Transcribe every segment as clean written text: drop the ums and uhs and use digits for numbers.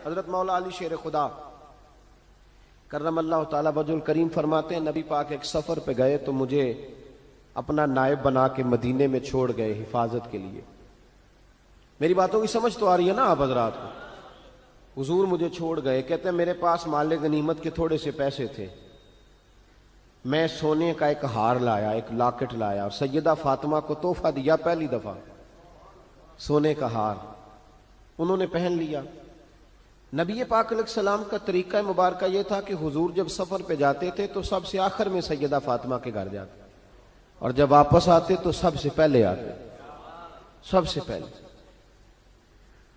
حضرت مولا علی شیر خدا کرم اللہ تعالی وجہ الکریم فرماتے ہیں نبی پاک ایک سفر پہ گئے تو مجھے اپنا نائب بنا کے مدینے میں چھوڑ گئے حفاظت کے لیے. میری باتوں کی سمجھ تو آ رہی ہے نا آپ حضرات کو؟ حضور مجھے چھوڑ گئے. کہتے ہیں میرے پاس مال غنیمت کے تھوڑے سے پیسے تھے, میں سونے کا ایک ہار لایا, ایک لاکٹ لایا اور سیدہ فاطمہ کو تحفہ دیا پہلی دفعہ, سونے کا ہار. انہوں نے پہن لیا. نبی پاک علیہ السلام کا طریقہ مبارکہ یہ تھا کہ حضور جب سفر پہ جاتے تھے تو سب سے آخر میں سیدہ فاطمہ کے گھر جاتے, اور جب واپس آتے تو سب سے پہلے آتے, سب سے پہلے.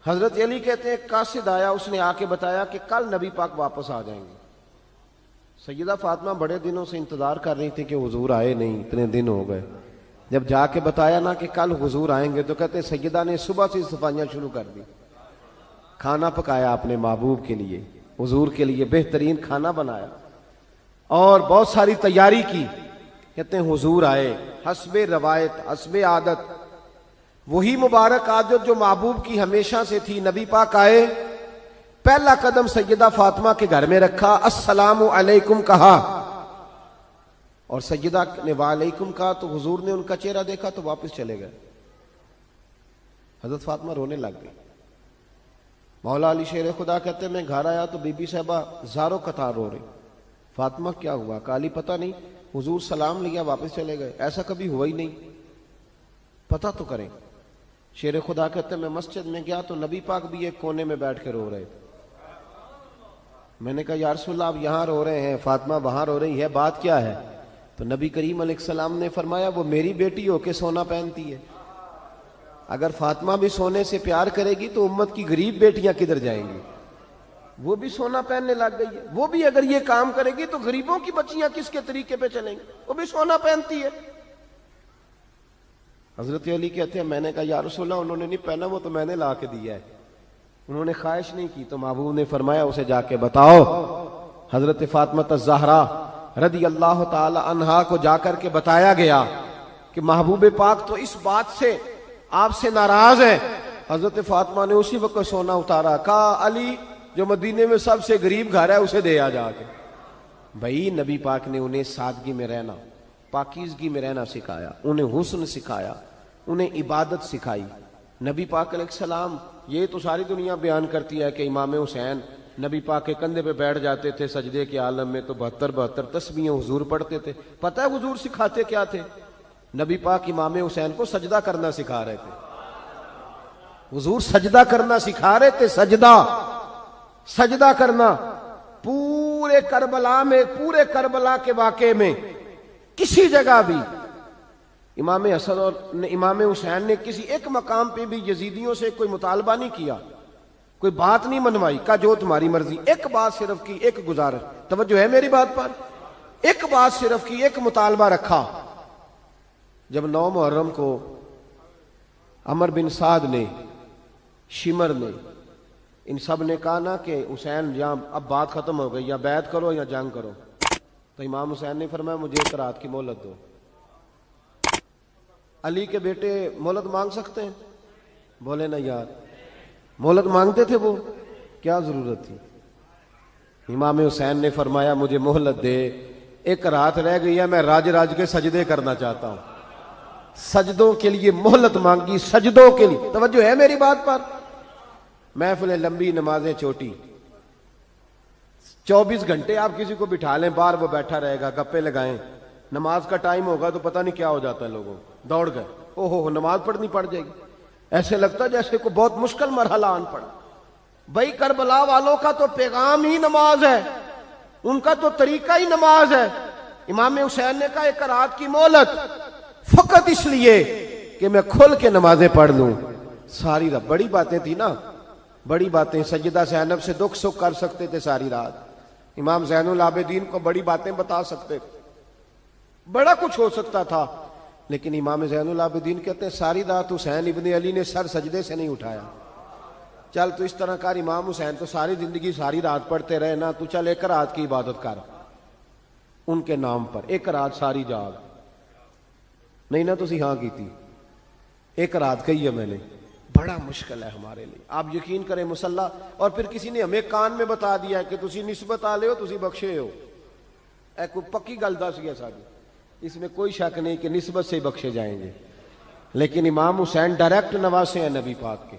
حضرت علی کہتے ہیں قاصد آیا, اس نے آ کے بتایا کہ کل نبی پاک واپس آ جائیں گے. سیدہ فاطمہ بڑے دنوں سے انتظار کر رہی تھی کہ حضور آئے نہیں, اتنے دن ہو گئے. جب جا کے بتایا نا کہ کل حضور آئیں گے تو کہتے سیدہ نے صبح سے صفائیاں شروع کر دی. کھانا پکایا اپنے محبوب کے لیے, حضور کے لیے بہترین کھانا بنایا اور بہت ساری تیاری کی. کہتے ہیں حضور آئے حسب روایت, حسب عادت, وہی مبارک عادت جو محبوب کی ہمیشہ سے تھی. نبی پاک آئے, پہلا قدم سیدہ فاطمہ کے گھر میں رکھا, السلام علیکم کہا, اور سیدہ نے وعلیکم کہا تو حضور نے ان کا چہرہ دیکھا تو واپس چلے گئے. حضرت فاطمہ رونے لگ گئی. مولا علی شیر خدا کہتے ہیں میں گھر آیا تو بی بی صاحبہ زاروں قطار رو رہی. فاطمہ کیا ہوا؟ کالی پتہ نہیں, حضور سلام لیا واپس چلے گئے, ایسا کبھی ہوا ہی نہیں, پتہ تو کریں. شیر خدا کہتے ہیں میں مسجد میں گیا تو نبی پاک بھی ایک کونے میں بیٹھ کے رو رہے تھے. میں نے کہا یا رسول اللہ آپ یہاں رو رہے ہیں, فاطمہ وہاں رو رہی ہے, بات کیا ہے؟ تو نبی کریم علیہ السلام نے فرمایا وہ میری بیٹی ہو کے سونا پہنتی ہے, اگر فاطمہ بھی سونے سے پیار کرے گی تو امت کی غریب بیٹیاں کدھر جائیں گی؟ وہ بھی سونا پہننے لگ گئی ہے, وہ بھی اگر یہ کام کرے گی تو غریبوں کی بچیاں کس کے طریقے پہ چلیں گی؟ وہ بھی سونا پہنتی ہے. حضرت علی کہتے ہیں میں نے کہا یا رسول اللہ انہوں نے نہیں پہنا, وہ تو میں نے لا کے دیا ہے, انہوں نے خواہش نہیں کی. تو محبوب نے فرمایا اسے جا کے بتاؤ. حضرت فاطمہ الزہرا رضی اللہ تعالی عنہا کو جا کر کے بتایا گیا کہ محبوب پاک تو اس بات سے آپ سے ناراض ہے. حضرت فاطمہ نے اسی وقت سونا اتارا, کہا علی جو مدینے میں سب سے غریب گھر ہے اسے دے آ جا کے. بھائی نبی پاک نے انہیں سادگی میں رہنا, پاکیزگی میں رہنا سکھایا, انہیں حسن سکھایا, انہیں عبادت سکھائی. نبی پاک علیہ السلام, یہ تو ساری دنیا بیان کرتی ہے کہ امام حسین نبی پاک کے کندھے پہ بیٹھ جاتے تھے سجدے کے عالم میں تو 72 تسبیحیں حضور پڑھتے تھے. پتہ ہے حضور سکھاتے کیا تھے؟ نبی پاک امام حسین کو سجدہ کرنا سکھا رہے تھے. حضور سجدہ کرنا سکھا رہے تھے, سجدہ کرنا. پورے کربلا میں, پورے کربلا کے واقعے میں کسی جگہ بھی امام حسن اور امام حسین نے کسی ایک مقام پہ بھی یزیدیوں سے کوئی مطالبہ نہیں کیا, کوئی بات نہیں منوائی, کہا جو تمہاری مرضی. ایک بات صرف کی, ایک گزارش, توجہ ہے میری بات پر, ایک بات صرف کی, ایک مطالبہ رکھا. جب 9 محرم کو عمر بن سعد نے, شمر نے, ان سب نے کہا نا کہ حسین یا اب بات ختم ہو گئی, یا بیعت کرو یا جنگ کرو, تو امام حسین نے فرمایا مجھے ایک رات کی مہلت دو. علی کے بیٹے مہلت مانگ سکتے ہیں؟ بولے نا یار, مہلت مانگتے تھے وہ, کیا ضرورت تھی؟ امام حسین نے فرمایا مجھے مہلت دے, ایک رات رہ گئی ہے, میں راج کے سجدے کرنا چاہتا ہوں. سجدوں کے لیے مہلت مانگی, سجدوں کے لیے. توجہ ہے میری بات پر؟ محفلیں لمبی, نمازیں چھوٹی. 24 گھنٹے آپ کسی کو بٹھا لیں باہر, وہ بیٹھا رہے گا, گپے لگائیں. نماز کا ٹائم ہوگا تو پتہ نہیں کیا ہو جاتا ہے, لوگوں دوڑ گئے, او ہو نماز پڑھنی پڑ جائے گی. ایسے لگتا ہے جیسے کوئی بہت مشکل مرحلہ آن پڑا. بھائی کربلا والوں کا تو پیغام ہی نماز ہے, ان کا تو طریقہ ہی نماز ہے. امام حسین نے کہا ایک رات کی مہلت, فقط اس لیے کہ میں کھل کے نمازیں پڑھ لوں. ساری رات بڑی باتیں تھی نا, بڑی باتیں. سیدہ زینب سے دکھ سکھ کر سکتے تھے ساری رات, امام زین العابدین کو بڑی باتیں بتا سکتے تھے, بڑا کچھ ہو سکتا تھا. لیکن امام زین العابدین کہتے ہیں ساری رات حسین ابن علی نے سر سجدے سے نہیں اٹھایا. چل تو اس طرح کر, امام حسین تو ساری زندگی ساری رات پڑھتے رہے نا, تو چل ایک رات کی عبادت کر ان کے نام پر, ایک رات ساری جاگ. نہیں نا تسی ہاں کی تھی, ایک رات کہی ہے میں نے, بڑا مشکل ہے ہمارے لیے. آپ یقین کریں مسلح, اور پھر کسی نے ہمیں کان میں بتا دیا ہے کہ تسی نسبت والے ہو, تسی بخشے ہو. اے کوئی پکی گل دس گیا ساری, اس میں کوئی شک نہیں کہ نسبت سے ہی بخشے جائیں گے. لیکن امام حسین ڈائریکٹ نواسے ہیں نبی پاک کے.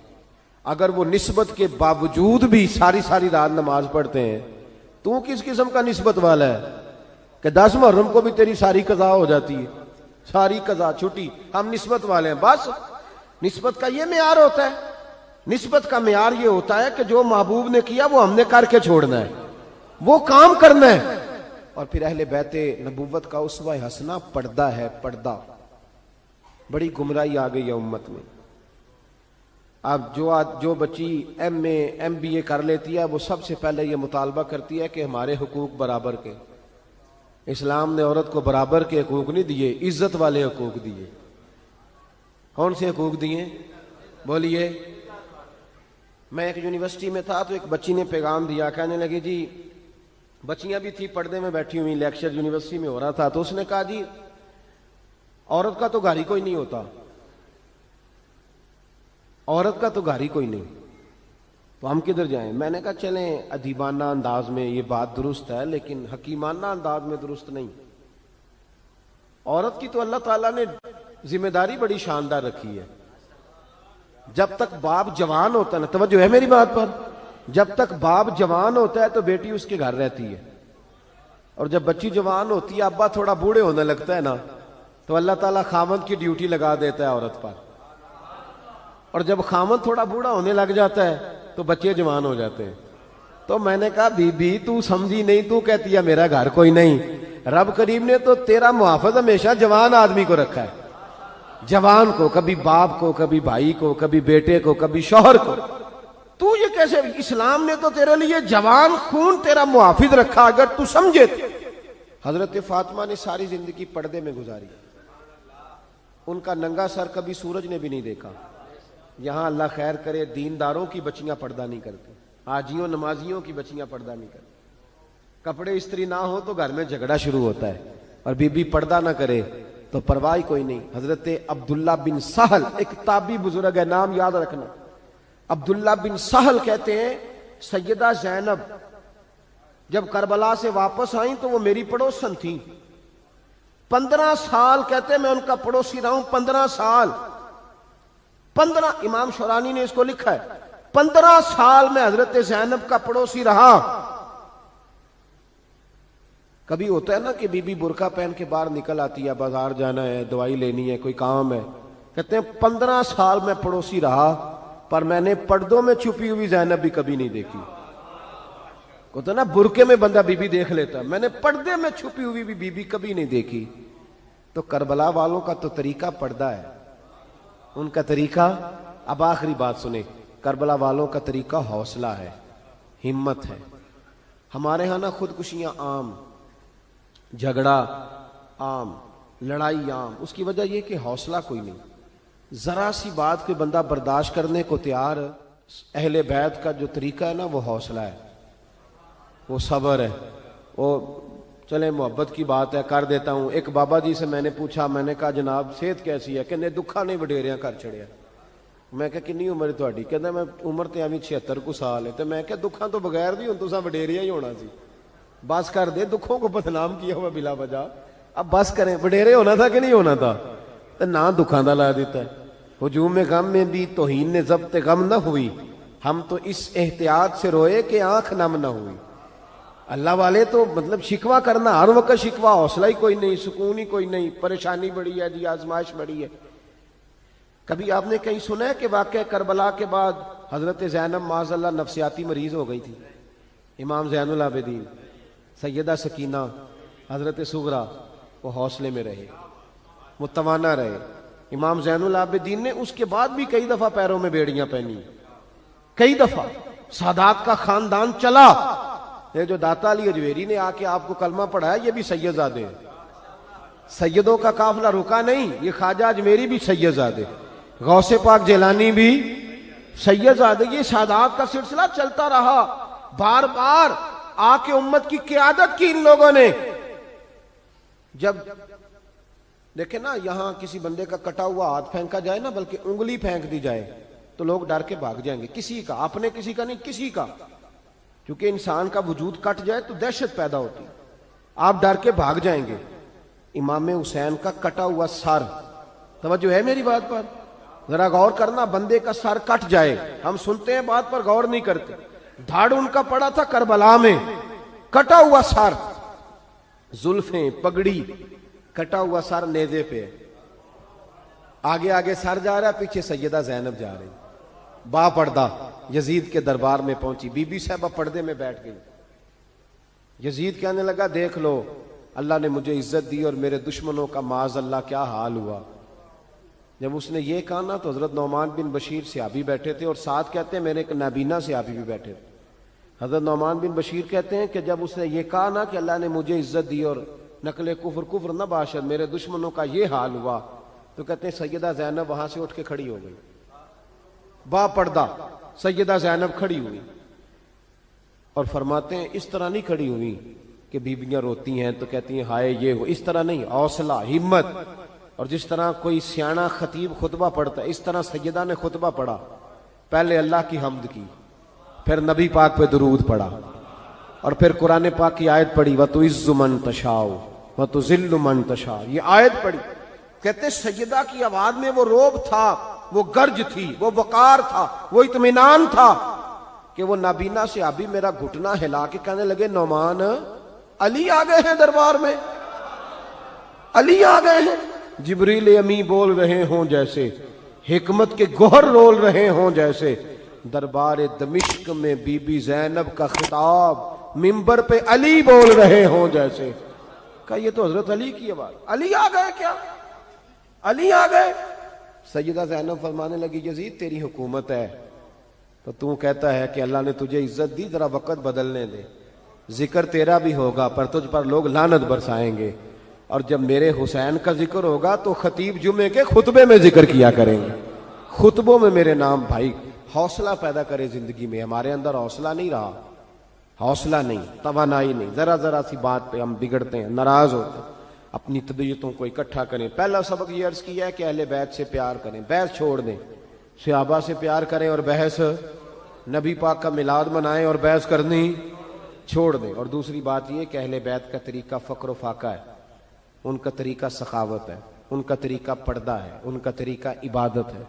اگر وہ نسبت کے باوجود بھی ساری ساری رات نماز پڑھتے ہیں, تو کس قسم کا نسبت والا ہے کہ 10 محرم کو بھی تیری ساری قضا ہو جاتی ہے, ساری قضا چھٹی, ہم نسبت والے ہیں. بس نسبت کا یہ معیار ہوتا ہے. نسبت کا معیار یہ ہوتا ہے کہ جو محبوب نے کیا وہ ہم نے کر کے چھوڑنا ہے, وہ کام کرنا ہے. اور پھر اہل بیت نبوت کا اسوہ حسنہ پردہ ہے, پردہ. بڑی گمراہی آ گئی ہے امت میں. اب جو بچی MA MBA کر لیتی ہے, وہ سب سے پہلے یہ مطالبہ کرتی ہے کہ ہمارے حقوق برابر کے. اسلام نے عورت کو برابر کے حقوق نہیں دیے, عزت والے حقوق دیے. کون سے حقوق دیے بولیے؟ میں ایک یونیورسٹی میں تھا تو ایک بچی نے پیغام دیا, کہنے لگی جی, بچیاں بھی تھی پردے میں بیٹھی ہوئی, لیکچر یونیورسٹی میں ہو رہا تھا, تو اس نے کہا جی عورت کا تو گھر ہی کوئی نہیں ہوتا, عورت کا تو گھر ہی کوئی نہیں, تو ہم کدھر جائیں؟ میں نے کہا چلیں ادیبانہ انداز میں یہ بات درست ہے, لیکن حکیمانہ انداز میں درست نہیں. عورت کی تو اللہ تعالیٰ نے ذمہ داری بڑی شاندار رکھی ہے. جب تک باپ جوان ہوتا ہے نا, توجہ ہے میری بات پر, جب تک باپ جوان ہوتا ہے تو بیٹی اس کے گھر رہتی ہے, اور جب بچی جوان ہوتی ہے, ابا تھوڑا بوڑھے ہونے لگتا ہے نا, تو اللہ تعالیٰ خامند کی ڈیوٹی لگا دیتا ہے عورت پر. اور جب خامند تھوڑا بوڑھا ہونے لگ جاتا ہے تو بچے جوان ہو جاتے ہیں. تو میں نے کہا بی بی تو سمجھی نہیں, تو کہتی ہے میرا گھر کوئی نہیں. رب کریم نے تو تیرا محافظ ہمیشہ جوان آدمی کو رکھا ہے, جوان کو, کبھی باپ کو, کبھی بھائی کو, کبھی بیٹے کو, کبھی شوہر کو. تو یہ کیسے؟ اسلام نے تو تیرے لیے جوان خون تیرا محافظ رکھا, اگر تو سمجھے. حضرت فاطمہ نے ساری زندگی پردے میں گزاری, ان کا ننگا سر کبھی سورج نے بھی نہیں دیکھا. یہاں اللہ خیر کرے دینداروں کی بچیاں پردہ نہیں کرتی, حاجیوں نمازیوں کی بچیاں پردہ نہیں کرتی. کپڑے استری نہ ہو تو گھر میں جھگڑا شروع ہوتا ہے, اور بی بی پردہ نہ کرے تو پرواہ کوئی نہیں. حضرت عبداللہ بن سہل ایک تابعی بزرگ ہے, نام یاد رکھنا. عبداللہ بن سہل کہتے ہیں سیدہ زینب جب کربلا سے واپس آئیں تو وہ میری پڑوسن تھیں. 15 سال کہتے میں ان کا پڑوسی رہا ہوں, 15 سال. 15, امام شورانی نے اس کو لکھا ہے, 15 سال میں حضرت زینب کا پڑوسی رہا. کبھی ہوتا ہے نا کہ بی بی برقع پہن کے باہر نکل آتی ہے, بازار جانا ہے, دوائی لینی ہے, کوئی کام ہے. کہتے ہیں 15 سال میں پڑوسی رہا, پر میں نے پردوں میں چھپی ہوئی زینب بھی کبھی نہیں دیکھی. ہوتا نا برقعے میں بندہ بی بی دیکھ لیتا, میں نے پردے میں چھپی ہوئی بھی بی بی کبھی نہیں دیکھی. تو کربلا والوں کا تو طریقہ پردہ ہے, ان کا طریقہ. اب آخری بات سنیں, کربلا والوں کا طریقہ حوصلہ ہے, ہمت ہے. ہمارے ہاں نا خودکشیاں عام, جھگڑا عام, لڑائی عام. اس کی وجہ یہ کہ حوصلہ کوئی نہیں. ذرا سی بات کو بندہ برداشت کرنے کو تیار. اہل بیت کا جو طریقہ ہے نا وہ حوصلہ ہے, وہ صبر ہے. وہ چلے محبت کی بات ہے کر دیتا ہوں. ایک بابا جی سے میں نے پوچھا, میں نے کہا جناب صحت کیسی ہے؟ کہ دکھا نہیں وڈیریاں کر چھڑیا. میں کہا کنی عمر تھوڑی؟ کہتا میں عمر تے ایویں 76 کو سال ہے. تو میں کہا دکھاں تو بغیر بھی ہوں تساں وڈیریا ہی ہونا سی. بس کر دے, دکھوں کو بدنام کیا ہوا بلا وجہ. اب بس کریں, وڈیرے ہونا تھا کہ نہیں ہونا تھا؟ تو نہ دکھاں دا لا دیتا ہے. ہجوم غم میں بھی توہین نے ضبط غم نہ ہوئی, ہم تو اس احتیاط سے روئے کہ آنکھ نم نہ ہوئی. اللہ والے تو مطلب شکوہ کرنا ہر وقت شکوہ, حوصلہ ہی کوئی نہیں, سکون ہی کوئی نہیں, پریشانی بڑی ہے جی, آزمائش بڑی ہے. کبھی آپ نے کہیں سنا ہے کہ واقعہ کربلا کے بعد حضرت زینب معاذ اللہ نفسیاتی مریض ہو گئی تھی؟ امام زین العابدین, سیدہ سکینہ, حضرت صغرا, وہ حوصلے میں رہے, متوانا رہے. امام زین العابدین نے اس کے بعد بھی کئی دفعہ پیروں میں بیڑیاں پہنی, کئی دفعہ. سادات کا خاندان چلا. یہ جو داتا علی اجویری نے آ کے آپ کو کلمہ پڑھایا, یہ بھی سید زادے ہیں. سیدوں کا قافلہ رکا نہیں, یہ خواجہ اجمیری بھی سید زادے, غوث پاک جیلانی بھی سید زادے. یہ سادات کا سلسلہ چلتا رہا. بار بار آ کے امت کی قیادت کی ان لوگوں نے. جب دیکھیں نا یہاں کسی بندے کا کٹا ہوا ہاتھ پھینکا جائے نا, بلکہ انگلی پھینک دی جائے, تو لوگ ڈر کے بھاگ جائیں گے، کسی کا، اپنے کسی کا نہیں، کسی کا، کیونکہ انسان کا وجود کٹ جائے تو دہشت پیدا ہوتی، آپ ڈر کے بھاگ جائیں گے۔ امام حسین کا کٹا ہوا سر، توجہ ہے میری بات پر؟ ذرا غور کرنا، بندے کا سر کٹ جائے، ہم سنتے ہیں بات پر غور نہیں کرتے۔ دھاڑ ان کا پڑا تھا کربلا میں، کٹا ہوا سر، زلفیں، پگڑی، کٹا ہوا سر نیزے پہ، آگے آگے سر جا رہا ہے، پیچھے سیدہ زینب جا رہی، با پردہ یزید کے دربار میں پہنچی، بی بی صاحبہ پردے میں بیٹھ گئی۔ یزید کہنے لگا دیکھ لو اللہ نے مجھے عزت دی اور میرے دشمنوں کا معاذ اللہ کیا حال ہوا۔ جب اس نے یہ کہا نا تو حضرت نعمان بن بشیر صحابی بیٹھے تھے، اور ساتھ کہتے ہیں میرے ایک نابینا صحابی بھی بیٹھے تھے۔ حضرت نعمان بن بشیر کہتے ہیں کہ جب اس نے یہ کہا نا کہ اللہ نے مجھے عزت دی اور نقل کفر کفر نہ باشد، میرے دشمنوں کا یہ حال ہوا، تو کہتے ہیں سیدہ زینب وہاں سے اٹھ کے کھڑی ہو گئی، با پردہ سیدہ زینب کھڑی ہوئی، اور فرماتے ہیں اس طرح نہیں کھڑی ہوئی کہ بیویاں روتی ہیں تو کہتی ہیں ہائے یہ ہو، اس طرح نہیں، حوصلہ، ہمت، اور جس طرح کوئی سیاںا خطیب خطبہ پڑھتا ہے اس طرح سیدہ نے خطبہ پڑھا، پہلے اللہ کی حمد کی، پھر نبی پاک پہ درود پڑھا، اور پھر قرآن پاک کی آیت پڑھی وَتُعِزُّ مَن تَشَاءُ وَتُذِلُّ مَن تَشَاءُ، یہ آیت پڑھی۔ کہتے سیدہ کی آواز میں وہ روب تھا، وہ گرج تھی، وہ وقار تھا، وہ اطمینان تھا کہ وہ نابینا صحابی میرا گھٹنا ہلا کے کہنے لگے نعمان علی آ گئے ہیں دربار میں، علی آ گئے ہیں، جبریل امی بول رہے ہوں جیسے، حکمت کے گوہر رول رہے ہوں جیسے، دربار دمشق میں بی بی زینب کا خطاب منبر پہ علی بول رہے ہوں جیسے۔ کہا یہ تو حضرت علی کی آواز، علی آ گئے کیا، علی آ گئے؟ سیدہ زینب فرمانے لگی یزید تیری حکومت ہے تو تو کہتا ہے کہ اللہ نے تجھے عزت دی، ذرا وقت بدلنے دے، ذکر تیرا بھی ہوگا پر تجھ پر لوگ لعنت برسائیں گے، اور جب میرے حسین کا ذکر ہوگا تو خطیب جمعے کے خطبے میں ذکر کیا کریں گے، خطبوں میں میرے نام۔ بھائی حوصلہ پیدا کرے زندگی میں، ہمارے اندر حوصلہ نہیں رہا، حوصلہ نہیں، توانائی نہیں، ذرا ذرا سی بات پہ ہم بگڑتے ہیں، ناراض ہوتے ہیں، اپنی طبیعتوں کو اکٹھا کریں۔ پہلا سبق یہ عرض کیا ہے کہ اہل بیت سے پیار کریں، بحث چھوڑ دیں، صحابہ سے پیار کریں اور بحث، نبی پاک کا میلاد منائیں اور بحث کرنی چھوڑ دیں۔ اور دوسری بات یہ کہ اہل بیت کا طریقہ فقر و فاقہ ہے، ان کا طریقہ سخاوت ہے، ان کا طریقہ پردہ ہے، ان کا طریقہ عبادت ہے،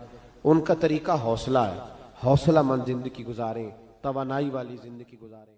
ان کا طریقہ حوصلہ ہے۔ حوصلہ مند زندگی گزاریں، توانائی والی زندگی گزاریں۔